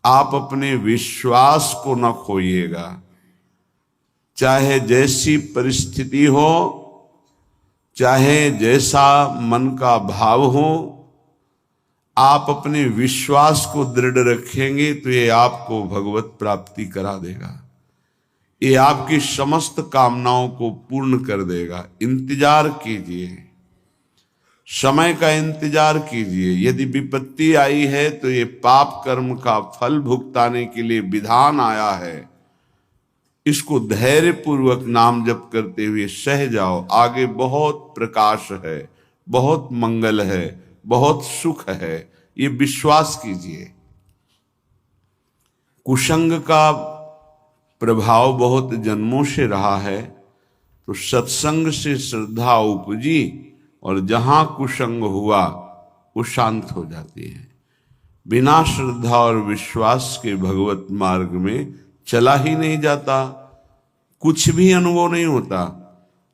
आप अपने विश्वास को न खोइएगा। चाहे जैसी परिस्थिति हो, चाहे जैसा मन का भाव हो, आप अपने विश्वास को दृढ़ रखेंगे तो ये आपको भगवत प्राप्ति करा देगा। ये आपकी समस्त कामनाओं को पूर्ण कर देगा। इंतजार कीजिए, समय का इंतजार कीजिए। यदि विपत्ति आई है तो ये पाप कर्म का फल भुगताने के लिए विधान आया है। इसको धैर्य पूर्वक नाम जप करते हुए सह जाओ। आगे बहुत प्रकाश है, बहुत मंगल है, बहुत सुख है, ये विश्वास कीजिए। कुसंग का प्रभाव बहुत जन्मों से रहा है, तो सत्संग से श्रद्धा उपजी और जहां कुसंग हुआ वो शांत हो जाती है। बिना श्रद्धा और विश्वास के भगवत मार्ग में चला ही नहीं जाता, कुछ भी अनुभव नहीं होता।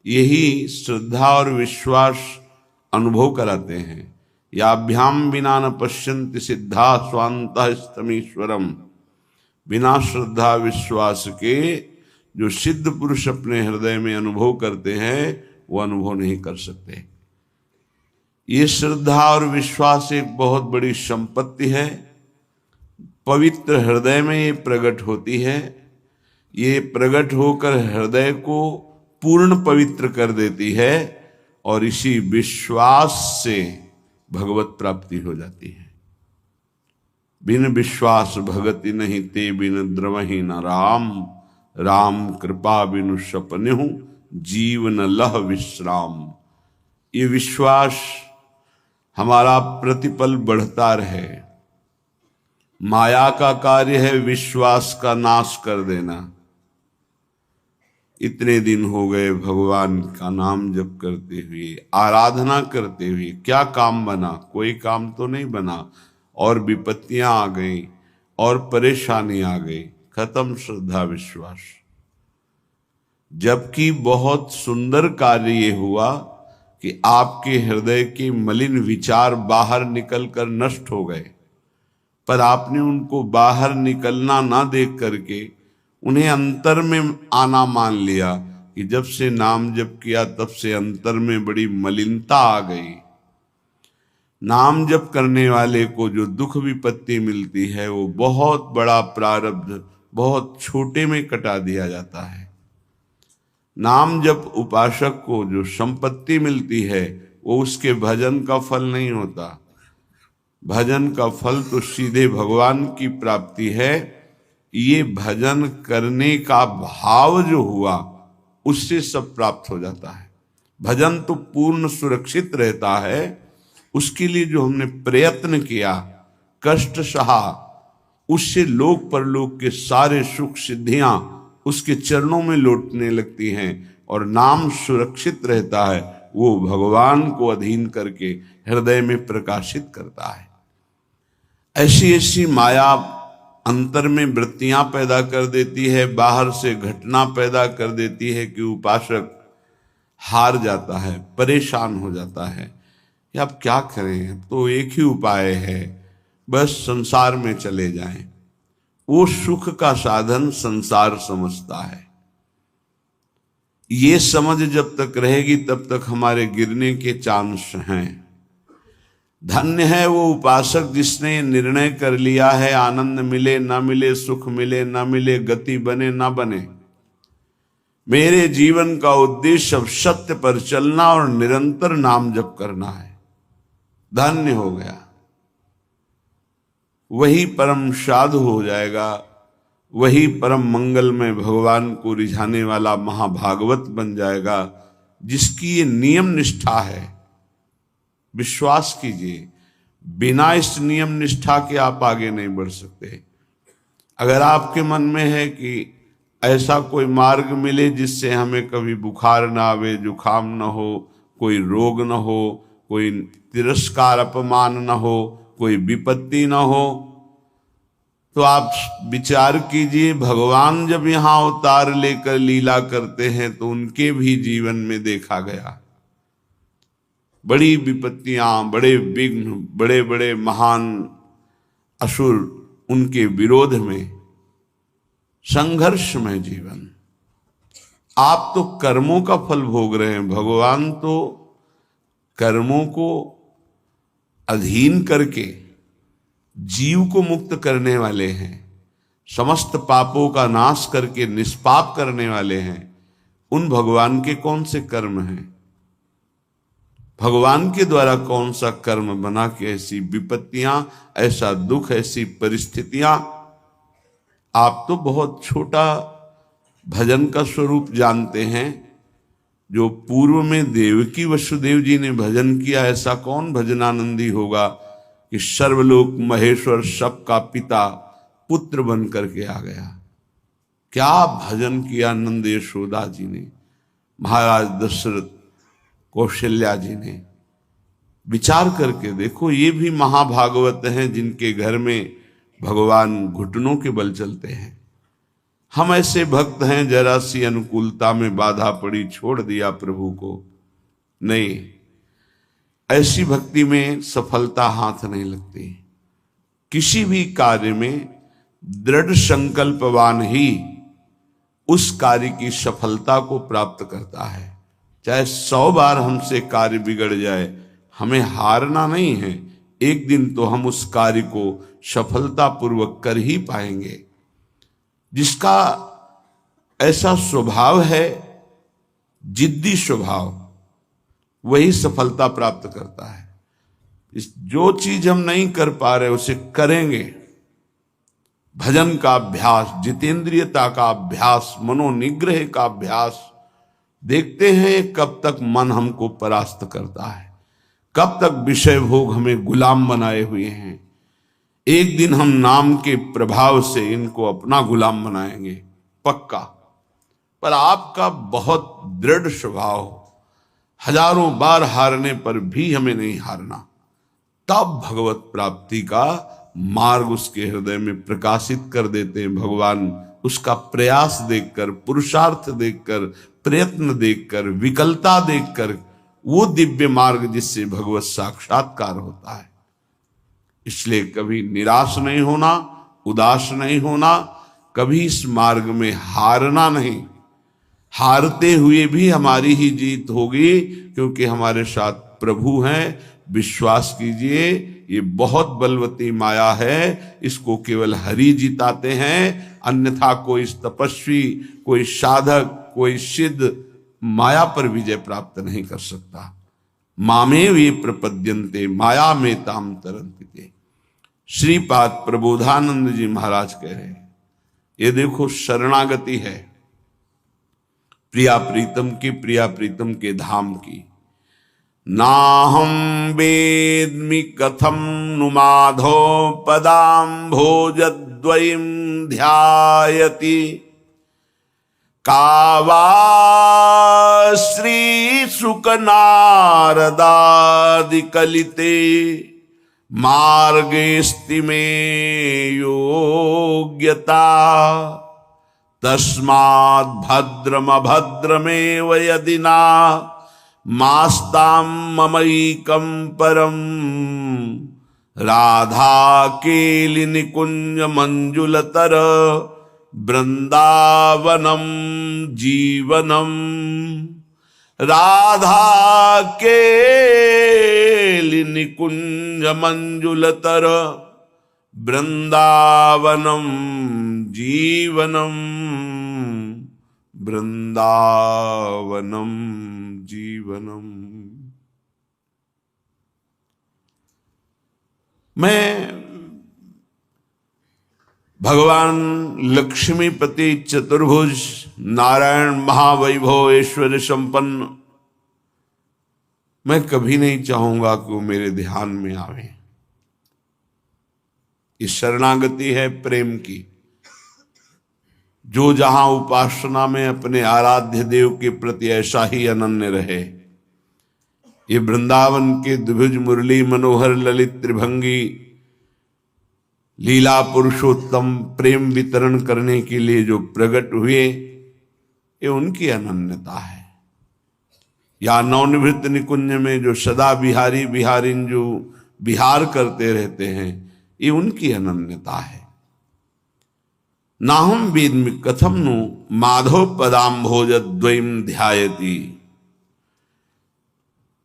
यही श्रद्धा और विश्वास अनुभव कराते हैं। याभ्याम बिना न पश्यन्ति सिद्धा स्वांतः स्तमीश्वरम। बिना श्रद्धा विश्वास के जो सिद्ध पुरुष अपने हृदय में अनुभव करते हैं वो अनुभव नहीं कर सकते। ये श्रद्धा और विश्वास एक बहुत बड़ी संपत्ति है। पवित्र हृदय में ये प्रकट होती है। ये प्रकट होकर हृदय को पूर्ण पवित्र कर देती है और इसी विश्वास से भगवत प्राप्ति हो जाती है। बिन विश्वास भगति नहीं ते बिन द्रवहि न राम। राम कृपा बिनु सपनेहु जीवन लह विश्राम। ये विश्वास हमारा प्रतिपल बढ़ता रहे। माया का कार्य है विश्वास का नाश कर देना। इतने दिन हो गए भगवान का नाम जप करते हुए, आराधना करते हुए, क्या काम बना? कोई काम तो नहीं बना। और विपत्तियां आ गई और परेशानी आ गई, खत्म श्रद्धा विश्वास। जबकि बहुत सुंदर कार्य ये हुआ कि आपके हृदय के मलिन विचार बाहर निकलकर नष्ट हो गए, पर आपने उनको बाहर निकलना ना देख करके उन्हें अंतर में आना मान लिया कि जब से नाम जप किया तब से अंतर में बड़ी मलिनता आ गई। नाम जप करने वाले को जो दुख विपत्ति मिलती है वो बहुत बड़ा प्रारब्ध बहुत छोटे में कटा दिया जाता है। नाम जप उपासक को जो संपत्ति मिलती है वो उसके भजन का फल नहीं होता। भजन का फल तो सीधे भगवान की प्राप्ति है। ये भजन करने का भाव जो हुआ उससे सब प्राप्त हो जाता है। भजन तो पूर्ण सुरक्षित रहता है। उसके लिए जो हमने प्रयत्न किया, कष्ट सहा, उससे लोक परलोक के सारे सुख सिद्धियां उसके चरणों में लौटने लगती हैं और नाम सुरक्षित रहता है। वो भगवान को अधीन करके हृदय में प्रकाशित करता है। ऐसी ऐसी माया अंतर में वृत्तियां पैदा कर देती है, बाहर से घटना पैदा कर देती है कि उपासक हार जाता है, परेशान हो जाता है कि अब क्या करें, तो एक ही उपाय है, बस संसार में चले जाएं। वो सुख का साधन संसार समझता है। ये समझ जब तक रहेगी तब तक हमारे गिरने के चांस हैं। धन्य है वो उपासक जिसने निर्णय कर लिया है, आनंद मिले ना मिले, सुख मिले ना मिले, गति बने ना बने, मेरे जीवन का उद्देश्य अब सत्य पर चलना और निरंतर नाम जप करना है। धन्य हो गया, वही परम साधु हो जाएगा, वही परम मंगल में भगवान को रिझाने वाला महाभागवत बन जाएगा, जिसकी ये नियम निष्ठा है। विश्वास कीजिए, बिना इस नियम निष्ठा के आप आगे नहीं बढ़ सकते। अगर आपके मन में है कि ऐसा कोई मार्ग मिले जिससे हमें कभी बुखार ना आवे, जुखाम ना हो, कोई रोग ना हो, कोई तिरस्कार अपमान ना हो, कोई विपत्ति ना हो, तो आप विचार कीजिए, भगवान जब यहाँ अवतार लेकर लीला करते हैं तो उनके भी जीवन में देखा गया बड़ी विपत्तियां, बड़े विघ्न, बड़े बड़े महान असुर उनके विरोध में संघर्षमय जीवन। आप तो कर्मों का फल भोग रहे हैं, भगवान तो कर्मों को अधीन करके जीव को मुक्त करने वाले हैं, समस्त पापों का नाश करके निष्पाप करने वाले हैं। उन भगवान के कौन से कर्म हैं? भगवान के द्वारा कौन सा कर्म बना कि ऐसी विपत्तियां, ऐसा दुख, ऐसी परिस्थितियां? आप तो बहुत छोटा भजन का स्वरूप जानते हैं। जो पूर्व में देवकी वसुदेव जी ने भजन किया, ऐसा कौन भजनानंदी होगा कि सर्वलोक महेश्वर सबका पिता पुत्र बन करके आ गया। क्या भजन किया नंद यशोदा जी ने, महाराज दशरथ, कौशल्या जी ने। विचार करके देखो, ये भी महाभागवत हैं जिनके घर में भगवान घुटनों के बल चलते हैं। हम ऐसे भक्त हैं, जरा सी अनुकूलता में बाधा पड़ी छोड़ दिया प्रभु को। नहीं, ऐसी भक्ति में सफलता हाथ नहीं लगती। किसी भी कार्य में दृढ़ संकल्पवान ही उस कार्य की सफलता को प्राप्त करता है। चाहे 100 बार हमसे कार्य बिगड़ जाए, हमें हारना नहीं है। एक दिन तो हम उस कार्य को सफलतापूर्वक कर ही पाएंगे। जिसका ऐसा स्वभाव है, जिद्दी स्वभाव, वही सफलता प्राप्त करता है। जो चीज हम नहीं कर पा रहे उसे करेंगे। भजन का अभ्यास, जितेंद्रियता का अभ्यास, मनोनिग्रह का अभ्यास। देखते हैं कब तक मन हमको परास्त करता है, कब तक विषय भोग हमें गुलाम बनाए हुए हैं। एक दिन हम नाम के प्रभाव से इनको अपना गुलाम बनाएंगे, पक्का। पर आपका बहुत दृढ़ स्वभाव, हजारों बार हारने पर भी हमें नहीं हारना। तब भगवत प्राप्ति का मार्ग उसके हृदय में प्रकाशित कर देते हैं भगवान। उसका प्रयास देखकर, पुरुषार्थ देखकर, प्रयत्न देखकर, विकलता देखकर, वो दिव्य मार्ग जिससे भगवत साक्षात्कार होता है। इसलिए कभी निराश नहीं होना, उदास नहीं होना, कभी इस मार्ग में हारना नहीं। हारते हुए भी हमारी ही जीत होगी, क्योंकि हमारे साथ प्रभु हैं। विश्वास कीजिए, ये बहुत बलवती माया है, इसको केवल हरि जिताते हैं। अन्यथा कोई तपस्वी, कोई साधक, कोई सिद्ध माया पर विजय प्राप्त नहीं कर सकता। मामे वे प्रपद्यन्ते माया में ताम तरन्ते। श्रीपाद प्रबोधानंद जी महाराज कह रहे हैं, ये देखो शरणागति है प्रिया प्रीतम की, प्रिया प्रीतम के धाम की। नाहं वेद्मि कथं नु माधो पदाम्भोजद्वयीं ध्यायति। का वा श्रीशुकनारदादिकलिते मार्गेऽस्ति मे योग्यता। तस्माद् भद्रमभद्रमेव यदि न मास्तां ममैकं परं। राधा केलिनि कुंज मंजुलतर वृंदावनम जीवनम। राधा केलिनि कुंज मंजुलतर वृंदावनम जीवनम। वृंदावनम जीवनम। मैं भगवान लक्ष्मीपति चतुर्भुज नारायण महावैभव ऐश्वर्य संपन्न, मैं कभी नहीं चाहूंगा कि वो मेरे ध्यान में आवे। ये शरणागति है प्रेम की। जो जहां उपासना में अपने आराध्य देव के प्रति ऐसा ही अनन्य रहे। ये वृंदावन के द्विभुज मुरली मनोहर ललित त्रिभंगी लीला पुरुषोत्तम प्रेम वितरण करने के लिए जो प्रकट हुए, ये उनकी अनन्यता है। या नवनिवृत्त निकुंज में जो सदा बिहारी बिहारिन जो विहार करते रहते हैं, ये उनकी अनन्यता है। नाहम वेद्मि कथम नु माधव पदाम्भोजद्वयं ध्यायति।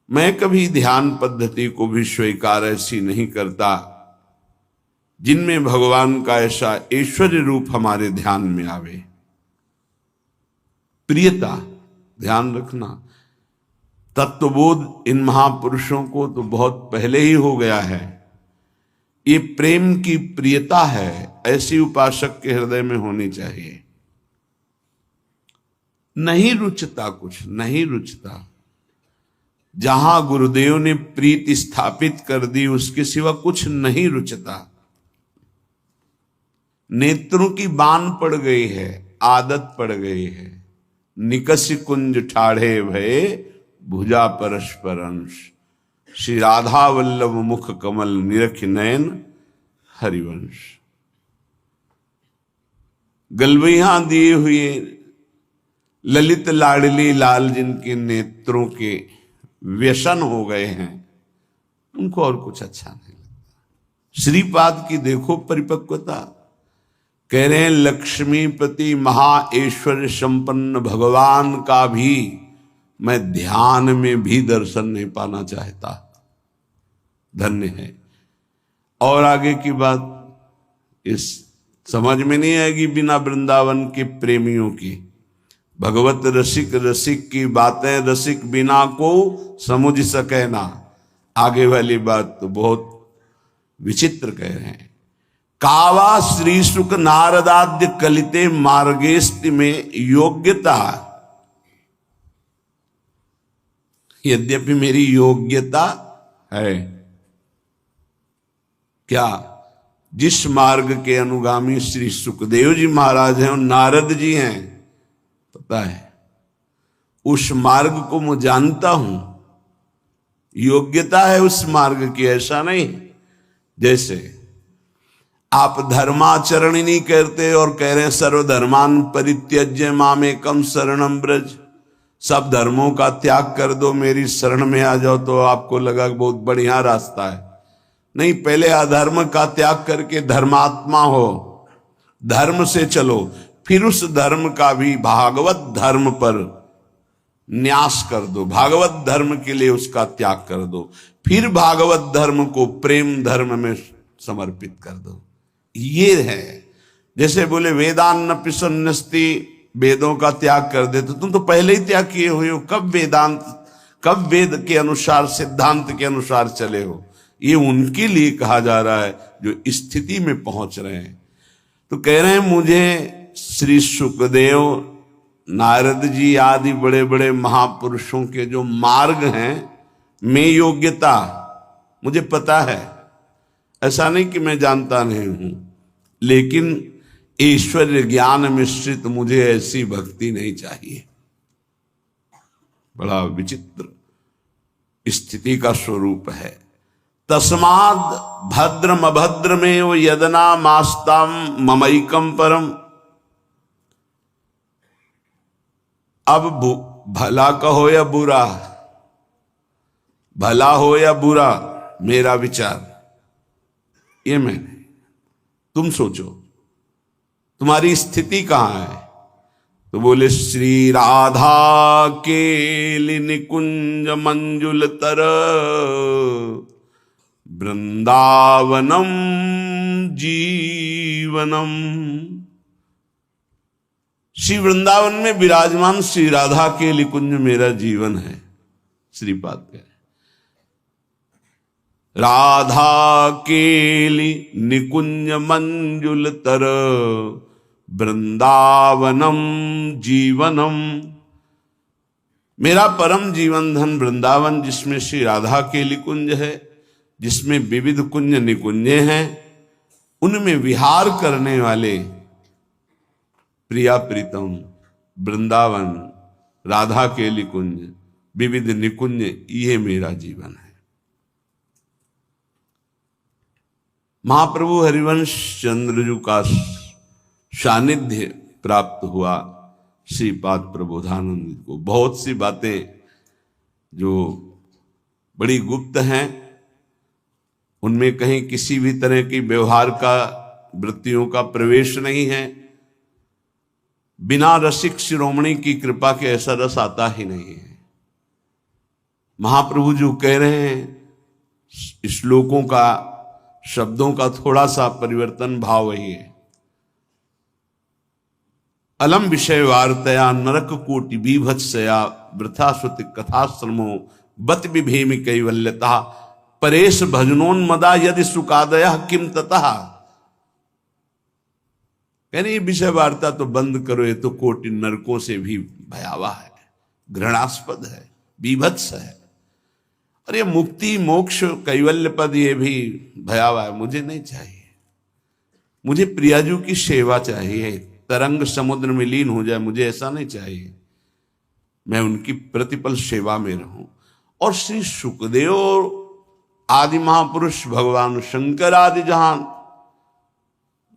मैं कभी ध्यान पद्धति को भी स्वीकार ऐसी नहीं करता जिनमें भगवान का ऐसा ऐश्वर्य रूप हमारे ध्यान में आवे। प्रियता, ध्यान रखना, तत्वबोध इन महापुरुषों को तो बहुत पहले ही हो गया है। ये प्रेम की प्रियता है, ऐसी उपासक के हृदय में होनी चाहिए। नहीं रुचता, कुछ नहीं रुचता। जहां गुरुदेव ने प्रीति स्थापित कर दी उसके सिवा कुछ नहीं रुचता। नेत्रों की बान पड़ गई है, आदत पड़ गई है। निकस कुंज ठाढ़े भये भुजा परस्पर अंश। श्री राधा वल्लभ मुख कमल निरख नयन हरिवंश। गलबैया दिए हुए ललित लाडली लाल जिनके नेत्रों के व्यसन हो गए हैं, उनको और कुछ अच्छा नहीं लगता। श्रीपाद की देखो परिपक्वता। कह रहे हैं लक्ष्मीपति महाऐश्वर्य संपन्न भगवान का भी मैं ध्यान में भी दर्शन नहीं पाना चाहता। धन्य है। और आगे की बात इस समझ में नहीं आएगी बिना वृंदावन के प्रेमियों की। भगवत रसिक रसिक की बातें रसिक बिना को समझ सके ना। आगे वाली बात तो बहुत विचित्र कह रहे हैं। कावा श्री सुख नारदाद्य कलिते मार्गेस्ति में योग्यता। यद्यपि मेरी योग्यता है, क्या जिस मार्ग के अनुगामी श्री सुखदेव जी महाराज हैं और नारद जी हैं, पता है उस मार्ग को मैं जानता हूं। योग्यता है उस मार्ग की, ऐसा नहीं जैसे आप धर्माचरण ही नहीं करते और कह रहे हैं सर्वधर्मान परित्यज्य मामेकम शरणम ब्रज। सब धर्मों का त्याग कर दो, मेरी शरण में आ जाओ, तो आपको लगा बहुत बढ़िया रास्ता है। नहीं, पहले अधर्म का त्याग करके धर्मात्मा हो, धर्म से चलो, फिर उस धर्म का भी भागवत धर्म पर न्यास कर दो, भागवत धर्म के लिए उसका त्याग कर दो, फिर भागवत धर्म को प्रेम धर्म में समर्पित कर दो। ये है जैसे बोले वेदान पिसन्नस्ति, वेदों का त्याग कर दे, तो तुम तो पहले ही त्याग किए हुए हो। कब वेदांत, कब वेद के अनुसार सिद्धांत के अनुसार चले हो। ये उनके लिए कहा जा रहा है जो स्थिति में पहुंच रहे हैं। तो कह रहे हैं मुझे श्री सुखदेव नारद जी आदि बड़े बड़े महापुरुषों के जो मार्ग हैं में योग्यता मुझे पता है। ऐसा नहीं कि मैं जानता नहीं हूं, लेकिन ऐश्वर्य ज्ञान मिश्रित मुझे ऐसी भक्ति नहीं चाहिए। बड़ा विचित्र स्थिति का स्वरूप है। तस्माद भद्रम अभद्रमेव यदना मास्ताम ममैकम परम। अब भला कहो या बुरा, भला हो या बुरा, मेरा विचार ये मैं, तुम सोचो तुम्हारी स्थिति कहां है। तो बोले श्री राधा के निकुंज मंजुल तर वृंदावनम जीवनम। श्री वृंदावन में विराजमान श्री राधा के निकुंज मेरा जीवन है। श्रीपाद कह राधा केली निकुंज मंजुल तर वृंदावनम जीवनम। मेरा परम जीवन धन वृंदावन, जिसमें श्री राधा के निकुंज है, जिसमें विविध कुंज निकुंजे हैं, उनमें विहार करने वाले प्रिया प्रीतम वृंदावन, राधा के निकुंज, विविध निकुंज, ये मेरा जीवन है। महाप्रभु हरिवंश चंद्र जी का सानिध्य प्राप्त हुआ श्रीपाद प्रबोधानंद को। बहुत सी बातें जो बड़ी गुप्त हैं, उनमें कहीं किसी भी तरह की व्यवहार का, वृत्तियों का प्रवेश नहीं है। बिना रसिक शिरोमणि की कृपा के ऐसा रस आता ही नहीं है। महाप्रभु जो कह रहे हैं श्लोकों का, शब्दों का थोड़ा सा परिवर्तन, भाव वही है। अलम विषय वार्तया नरक कोटि बीभत्सया वृथा श्रुति कथाश्रमो बत विभेम कैवल्यता परेश भजनोन्मदा यदि सुकादय किम ततः। यानी ये विषय वार्ता तो बंद करो, ये तो कोटि नरकों से भी भयावह है, घृणास्पद है, बीभत्स है। और ये मुक्ति मोक्ष कैवल्य पद ये भी भयावह है। मुझे नहीं चाहिए, मुझे प्रियाजू की सेवा चाहिए, तरंग समुद्र में लीन हो जाए, मुझे ऐसा नहीं चाहिए। मैं उनकी प्रतिपल सेवा में रहूं। और श्री सुखदेव आदि महापुरुष भगवान शंकर आदि जहां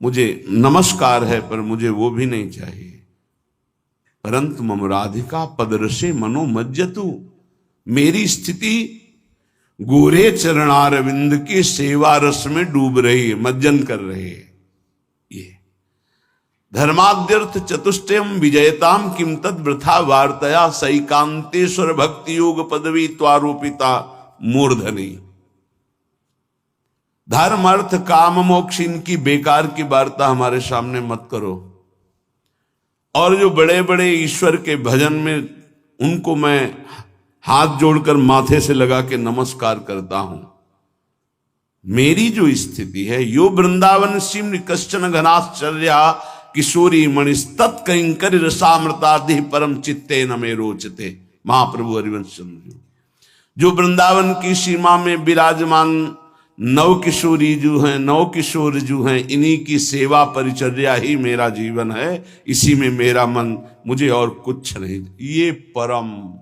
मुझे नमस्कार है, पर मुझे वो भी नहीं चाहिए। परंतु मम राधिका पदरसे मनो मज्जतु, मेरी स्थिति गोरे चरणारविंद की सेवा रस में डूब रही है, मज्जन कर रही है। ये धर्माद्यर्थ चतुष्टयम विजयताम किम तद वृथा वार्तया सैकांतेश्वर भक्ति योग पदवी त्वारोपिता मूर्धनी। धर्म अर्थ काम मोक्ष इनकी बेकार की वार्ता हमारे सामने मत करो। और जो बड़े बड़े ईश्वर के भजन में, उनको मैं हाथ जोड़कर माथे से लगा के नमस्कार करता हूं। मेरी जो स्थिति है, यो वृंदावन सिम कश्चन घनाश्चर्या किशोरी मणिस्तत् कंकर रसामृतादि परम चित्ते न मे रोचते। महाप्रभु हरिवंश चंद्र जो वृंदावन की सीमा में विराजमान नव किशोरी जो हैं, नव किशोर जो हैं, इन्हीं की सेवा परिचर्या ही मेरा जीवन है, इसी में मेरा मन, मुझे और कुछ नहीं। ये परम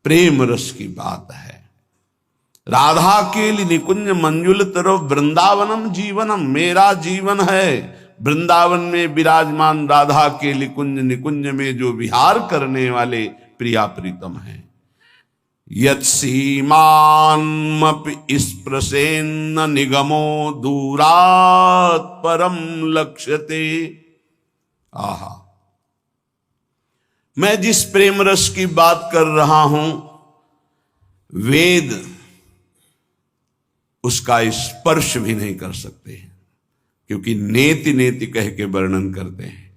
प्रेम रस की बात है। राधा के लिए निकुंज मंजुल तरफ वृंदावनम जीवनम, मेरा जीवन है वृंदावन में विराजमान राधा के निकुंज, निकुंज में जो विहार करने वाले प्रिया प्रीतम हैं। यत् सीमान्मपि स्पृशेन्न निगमो दूरात् परम लक्ष्यते। आहा, मैं जिस प्रेम रस की बात कर रहा हूं, वेद उसका स्पर्श भी नहीं कर सकते, क्योंकि नेति नेति कह के वर्णन करते हैं।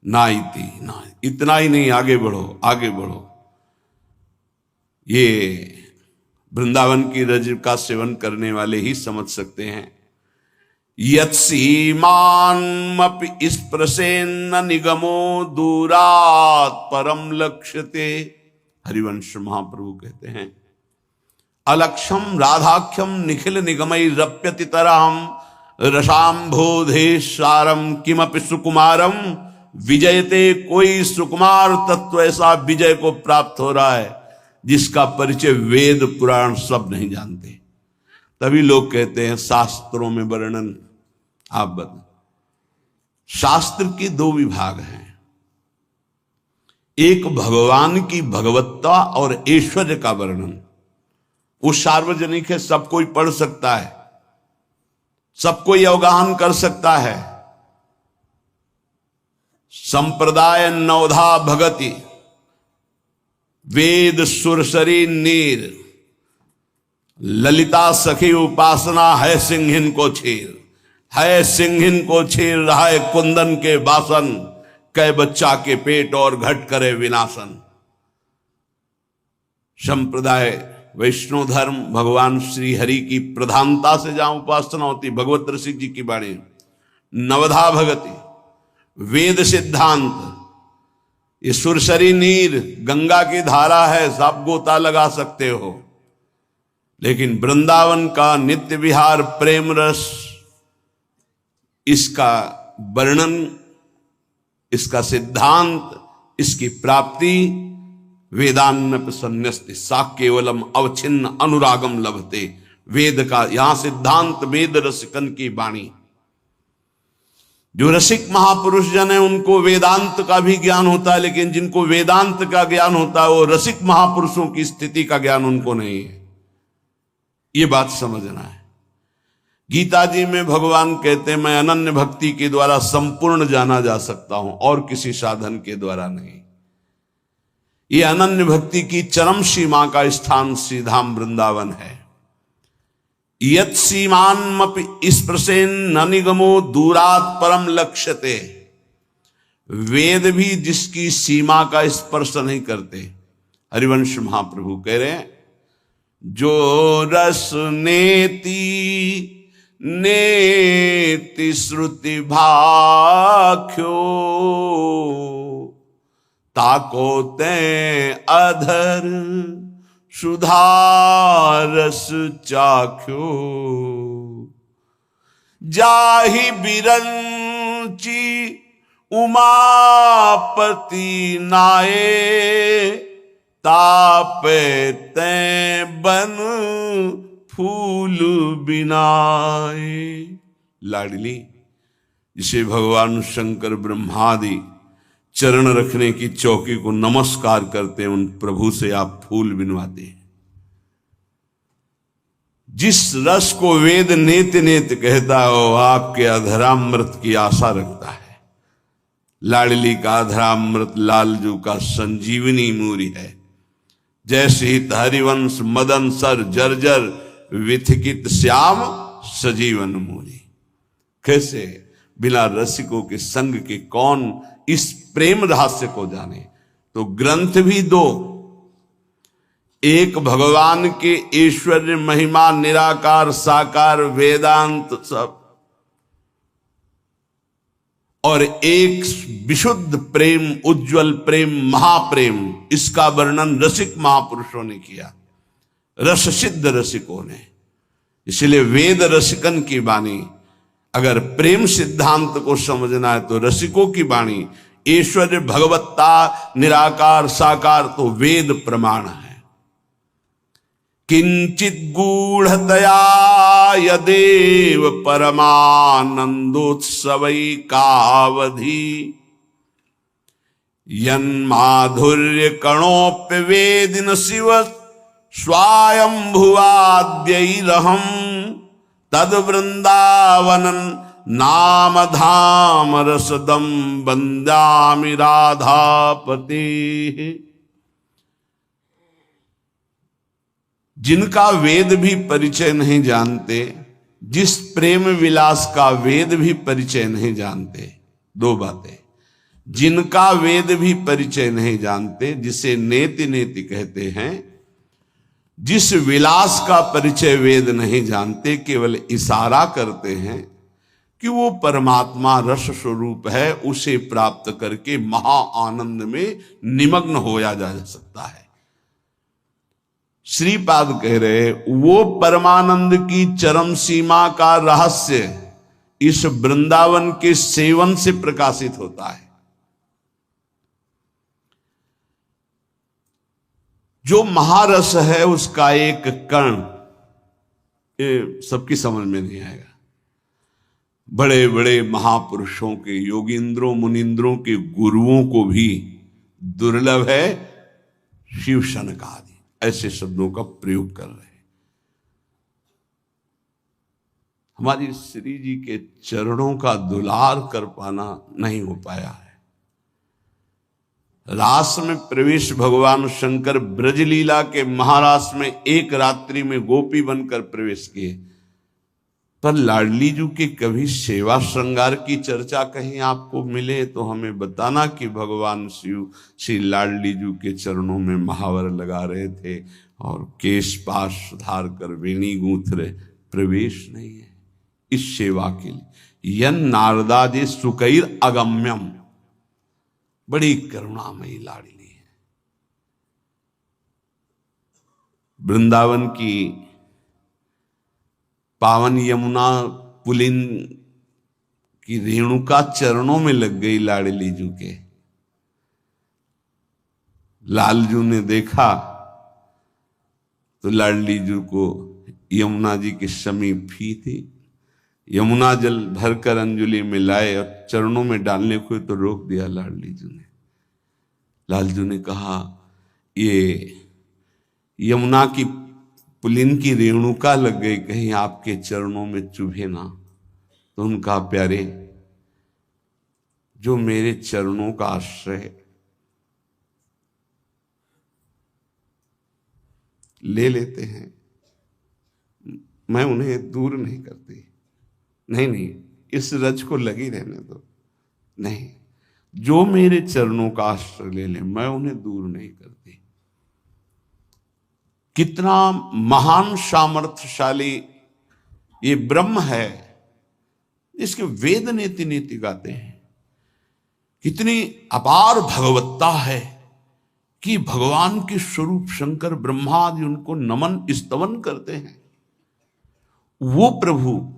ना इति, ना इतना ही नहीं, आगे बढ़ो, आगे बढ़ो। ये वृंदावन की रज का सेवन करने वाले ही समझ सकते हैं। यत् सीमान्मपि स्पृशेन्न निगमो दूरात् परम लक्ष्यते। हरिवंश महाप्रभु कहते हैं, अलक्षम राधाख्यम निखिल निगमई रप्यति तरहम रसाम्भोधेशारम किमपि सुकुमारम विजयते। कोई सुकुमार तत्व ऐसा विजय को प्राप्त हो रहा है जिसका परिचय वेद पुराण सब नहीं जानते। तभी लोग कहते हैं शास्त्रों में वर्णन। आप बता, शास्त्र की दो विभाग हैं, एक भगवान की भगवत्ता और ऐश्वर्य का वर्णन। वो सार्वजनिक है, सब कोई पढ़ सकता है, सब कोई अवगाहन कर सकता है। संप्रदाय नवधा भगति वेद सुरसरी नीर ललिता सखी उपासना है सिंहिन को छीर। है सिंहिन को छीर रहा है कुंदन के बासन, कै बच्चा के पेट और घट करे विनाशन। संप्रदाय वैष्णव धर्म भगवान श्री हरि की प्रधानता से जहां उपासना होती, भगवत रसिक जी की वाणी। नवधा भगति वेद सिद्धांत, ये सुरसरी नीर गंगा की धारा है, सब गोता लगा सकते हो। लेकिन वृंदावन का नित्य विहार प्रेम रस, इसका वर्णन, इसका सिद्धांत, इसकी प्राप्ति वेदान्न संन्यस्ति सा केवलम अवच्छिन्न अनुरागम लभते। वेद का यहां सिद्धांत, वेद रसिकन की वाणी। जो रसिक महापुरुष जन है उनको वेदांत का भी ज्ञान होता है, लेकिन जिनको वेदांत का ज्ञान होता है वो रसिक महापुरुषों की स्थिति का ज्ञान उनको नहीं है। ये बात समझना है। गीता जी में भगवान कहते हैं मैं अनन्य भक्ति के द्वारा संपूर्ण जाना जा सकता हूं और किसी साधन के द्वारा नहीं। ये अनन्य भक्ति की चरम सीमा का स्थान श्री धाम वृंदावन है। यत् सीमान्मपि स्पृशेन न निगमो दूरात् परम लक्ष्यते। वेद भी जिसकी सीमा का स्पर्श नहीं करते। हरिवंश महाप्रभु कह रहे हैं जो रस नेति नेति श्रुति भाख्यो ताको ते अधर सुधारस चाख्यो जाहि बिरंची उमापति नाये तापे ते बन फूल बिनाए। लाडली जिसे भगवान शंकर ब्रह्मादि चरण रखने की चौकी को नमस्कार करते हैं, उन प्रभु से आप फूल बिनवाते हैं। जिस रस को वेद नेत नेत कहता है वो आपके अधरामृत की आशा रखता है। लाडली का अधरामृत लालजू का संजीवनी मूरी है। जैसे ही हरिवंश मदन सर जर्जर विथिकित श्याम सजीवन मूरी। कैसे बिना रसिकों के संग के कौन इस प्रेम रहस्य को जाने। तो ग्रंथ भी दो, एक भगवान के ऐश्वर्य महिमा निराकार साकार वेदांत सब, और एक विशुद्ध प्रेम उज्जवल प्रेम महाप्रेम। इसका वर्णन रसिक महापुरुषों ने किया, रस सिद्ध रसिकों ने। इसलिए वेद रसिकन की वाणी। अगर प्रेम सिद्धांत को समझना है तो रसिकों की वाणी। ऐश्वर्य भगवत्ता निराकार साकार तो वेद प्रमाण है। किंचित गूढ़तया यदेव परमानंदोत्सवई कावधि यन्माधुर्य कणोप्य वेदिन शिव स्वायंभुवाद्यैरहं तद वृंदावनन नाम धाम रसदम वंदामि राधापति। जिनका वेद भी परिचय नहीं जानते, जिस प्रेम विलास का वेद भी परिचय नहीं जानते। दो बातें, जिनका वेद भी परिचय नहीं जानते, जिसे नेति नेति कहते हैं, जिस विलास का परिचय वेद नहीं जानते, केवल इशारा करते हैं कि वो परमात्मा रस स्वरूप है, उसे प्राप्त करके महा आनंद में निमग्न होया जा सकता है। श्रीपाद कह रहे वो परमानंद की चरम सीमा का रहस्य इस वृंदावन के सेवन से प्रकाशित होता है। जो महारस है उसका एक कण, ये सबकी समझ में नहीं आएगा। बड़े बड़े महापुरुषों के, योगींद्रों मुनिंद्रों के गुरुओं को भी दुर्लभ है शिव शनक आदि ऐसे शब्दों का प्रयोग कर रहे हैं। हमारी श्री जी के चरणों का दुलार कर पाना नहीं हो पाया है। रास में प्रवेश भगवान शंकर ब्रजलीला के महारास में एक रात्रि में गोपी बनकर प्रवेश किए, पर लाडली जू के कभी सेवा श्रृंगार की चर्चा कहीं आपको मिले तो हमें बताना कि भगवान शिव श्री लाडली जू के चरणों में महावर लगा रहे थे और केश पाश सुधार कर वेणी गूंथ रहे। प्रवेश नहीं है इस सेवा के लिए। यन नारदादि सुकैर अगम्यम, बड़ी करुणामयी लाडली है। वृंदावन की पावन यमुना पुलिन की रेणुका चरणों में लग गई लाडली जू के। लालजू ने देखा तो लाडली जू को यमुना जी के समीप ही थी। यमुना जल भरकर अंजुलि में लाए और चरणों में डालने को तो रोक दिया लाडली जू ने। लालजू ने कहा ये यमुना की पुलिन की रेणुका लग गई, कहीं आपके चरणों में चुभे ना। तो उनका प्यारे, जो मेरे चरणों का आश्रय ले लेते हैं, मैं उन्हें दूर नहीं करती। नहीं नहीं, इस रज को लगी रहने दो। नहीं, जो मेरे चरणों का आश्रय ले ले, मैं उन्हें दूर नहीं करती। कितना महान सामर्थ्यशाली ये ब्रह्म है, इसके वेद नीति नीति गाते हैं। कितनी अपार भगवत्ता है कि भगवान के स्वरूप शंकर ब्रह्मा आदि उनको नमन स्तवन करते हैं। वो प्रभु,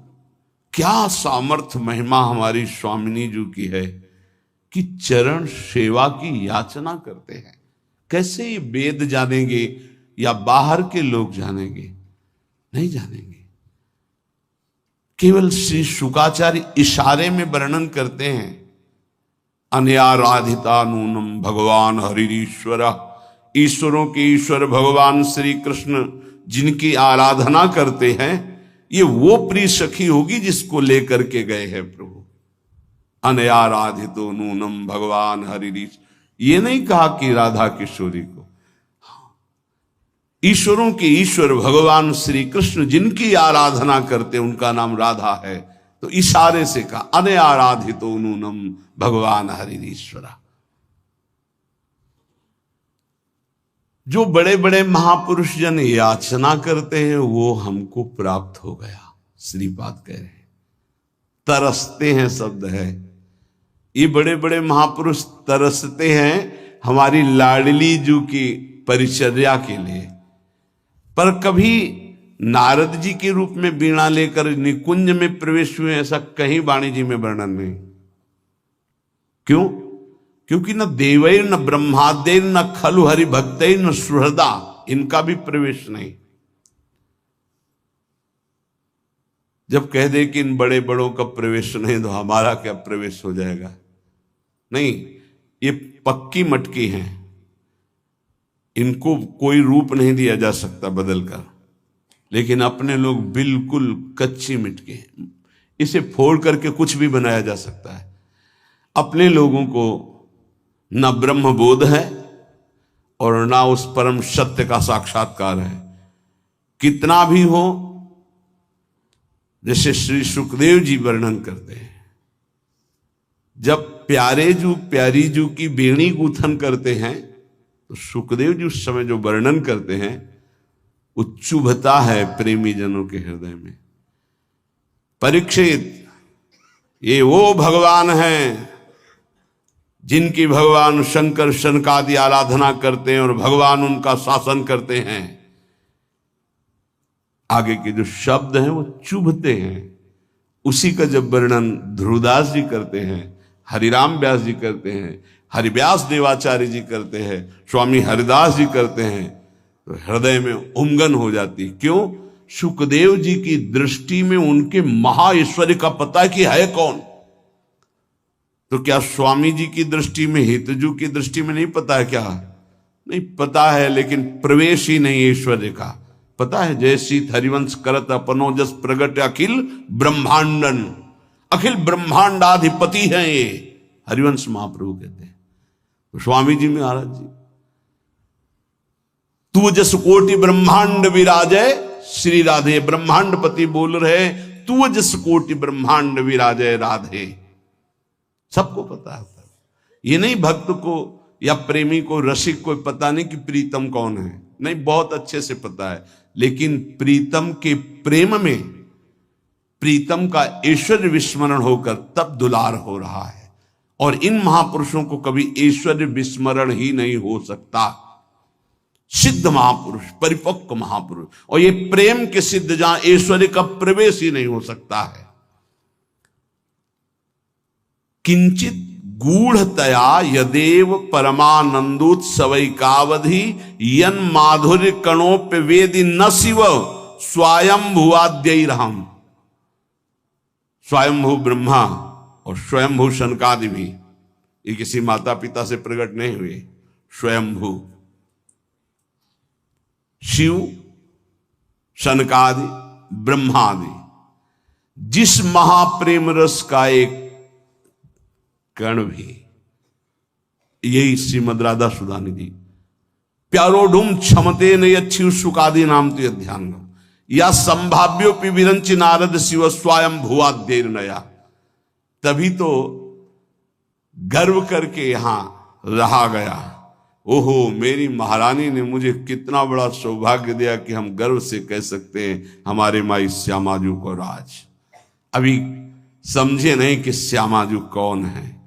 क्या सामर्थ्य महिमा हमारी स्वामिनी जी की है कि चरण सेवा की याचना करते हैं। कैसे ये वेद जानेंगे या बाहर के लोग जानेंगे? नहीं जानेंगे। केवल श्री शुकाचार्य इशारे में वर्णन करते हैं, अनयाराधिता नूनम भगवान हरिश्वर। ईश्वरों के ईश्वर भगवान श्री कृष्ण जिनकी आराधना करते हैं, ये वो प्रिय सखी होगी जिसको लेकर के गए हैं प्रभु। अनयाराधितो नूनम भगवान हरिश, ये नहीं कहा कि राधा किशोरी को। ईश्वरों के ईश्वर भगवान श्री कृष्ण जिनकी आराधना करते उनका नाम राधा है, तो इशारे से कहा अनयाराधितो नूनम भगवान हरिश्वरा। जो बड़े बड़े महापुरुष जन याचना करते हैं वो हमको प्राप्त हो गया। श्रीपाद कह रहे हैं, तरसते हैं शब्द है। ये बड़े बड़े महापुरुष तरसते हैं हमारी लाडली जू की परिचर्या के लिए। पर कभी नारद जी के रूप में वीणा लेकर निकुंज में प्रवेश हुए, ऐसा कहीं वाणी जी में वर्णन नहीं। क्यों? क्योंकि न देवैर न ब्रह्मादेर न खलु हरि भक्तैर न सुहृदा, इनका भी प्रवेश नहीं। जब कह दे कि इन बड़े बड़ों का प्रवेश नहीं तो हमारा क्या प्रवेश हो जाएगा? नहीं, ये पक्की मटकी हैं, इनको कोई रूप नहीं दिया जा सकता बदलकर। लेकिन अपने लोग बिल्कुल कच्ची मिटकी हैं, इसे फोड़ करके कुछ भी बनाया जा सकता है। अपने लोगों को न ब्रह्म बोध है और ना उस परम सत्य का साक्षात्कार है। कितना भी हो, जैसे श्री सुखदेव जी वर्णन करते हैं, जब प्यारे जू प्यारी जू की बेणी गूथन करते हैं तो सुखदेव जी उस समय जो वर्णन करते हैं वो चुभता है प्रेमी जनों के हृदय में। परीक्षित, ये वो भगवान हैं जिनकी भगवान शंकर शनकादि आराधना करते हैं और भगवान उनका शासन करते हैं। आगे के जो शब्द हैं वो चुभते हैं। उसी का जब वर्णन ध्रुवदास जी करते हैं, हरिराम व्यास जी करते हैं, हरिव्यास देवाचार्य जी करते हैं, स्वामी हरिदास जी करते हैं, तो हृदय में उमगन हो जाती। क्यों? सुखदेव जी की दृष्टि में उनके महाईश्वर्य का पता कि है कौन। तो क्या स्वामी जी की दृष्टि में, हितजू की दृष्टि में नहीं पता है क्या? नहीं पता है, लेकिन प्रवेश ही नहीं ऐश्वर्य का। पता है, जय शीत हरिवंश करत अपनो जस प्रगट अखिल ब्रह्मांडन, अखिल ब्रह्मांडाधिपति हैं ये, हरिवंश महाप्रभु कहते हैं। तो स्वामी जी महाराज जी, तू जस कोटि ब्रह्मांड विराजय, श्री राधे ब्रह्मांडपति बोल रहे, तू जस कोटि ब्रह्मांड विराजय राधे। सबको पता है। ये नहीं भक्त को या प्रेमी को, रसिक को पता नहीं कि प्रीतम कौन है, नहीं, बहुत अच्छे से पता है। लेकिन प्रीतम के प्रेम में प्रीतम का ऐश्वर्य विस्मरण होकर तब दुलार हो रहा है। और इन महापुरुषों को कभी ऐश्वर्य विस्मरण ही नहीं हो सकता। सिद्ध महापुरुष, परिपक्व महापुरुष, और ये प्रेम के सिद्ध जहां ऐश्वर्य का प्रवेश ही नहीं हो सकता है। किंचित गूढ़तया यदेव परमानंदोत्सवैकावधि यन माधुर्य कणोप्य वेदि न शिव स्वयंभुवाद्यैरहम्। स्वयंभू ब्रह्मा और स्वयंभू शनकादि भी ये किसी माता पिता से प्रकट नहीं हुए। स्वयंभू शिव सनकादि ब्रह्मादि, जिस महाप्रेम रस का एक कण भी, यही श्रीमद राधा सुधा निधि प्यारोढुम क्षमते न यच्छिव सुकादि नाम तो ध्यान, या संभाव्योपि विरंच नारद शिव स्वयं भुवाद्यैर नया। तभी तो गर्व करके यहां रहा गया। ओहो, मेरी महारानी ने मुझे कितना बड़ा सौभाग्य दिया कि हम गर्व से कह सकते हैं हमारे माई श्यामाजू को राज। अभी समझे नहीं कि श्यामाजू कौन है।